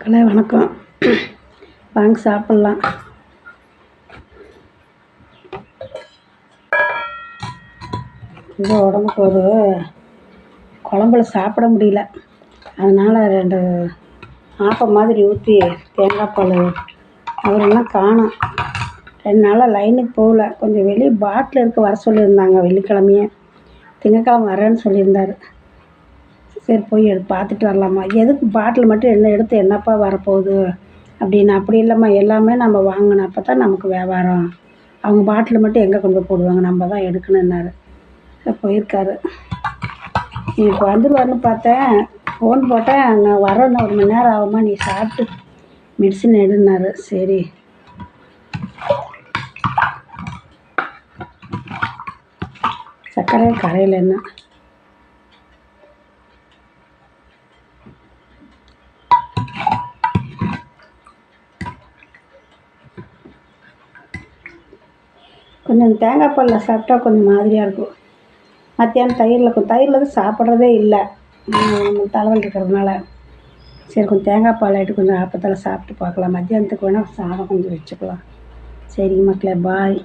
மக்களே வணக்கம். வாங்க சாப்பிட்லாம். இது உடம்புக்கு ஒரு குழம்புல சாப்பிட முடியல, அதனால் 2 ஆப்பம் மாதிரி ஊற்றி தேங்காய் பால் அவரெல்லாம் காணோம். 2 நாளாக லைனுக்கு போகல. கொஞ்சம் வெளியே பாட்டில் இருக்க வர சொல்லியிருந்தாங்க. வெள்ளிக்கிழமையே திங்கக்கிழமை வரேன்னு சொல்லியிருந்தார். சரி போய் பார்த்துட்டு வரலாமா. எதுக்கு பாட்டில் மட்டும் என்ன எடுத்து என்னப்பா வரப்போகுது அப்படின்னு. அப்படி இல்லைம்மா, எல்லாமே நம்ம வாங்கணும், அப்போ தான் நமக்கு வியாபாரம். அவங்க பாட்டில் மட்டும் எங்கே கொண்டு போய் போடுவாங்க, நம்ம தான் எடுக்கணுன்னாரு. போயிருக்காரு. இப்போ வந்துடுவார்னு பார்த்தேன். ஃபோன் போட்டேன், நான் வரேன், 1 மணி நேரம் ஆகுமா, நீ சாப்பிட்டு மெடிசன் எடுன்னாரு. சரி சர்க்கரை கரையில் என்ன கொஞ்சம் தேங்காய் பாலில் சாப்பிட்டா கொஞ்சம் மாதிரியாக இருக்கும். மத்தியானம் தயிரில் தான் சாப்பிட்றதே இல்லை, தலைவலி இருக்கிறதுனால. சரி கொஞ்சம் தேங்காய் பால் ஆகிட்டு கொஞ்சம் ஆப்பத்தில் சாப்பிட்டு பார்க்கலாம். மத்தியானத்துக்கு வேணால் சாதம் கொஞ்சம் வச்சுக்கலாம். சரிங்க மக்களே, பாய்.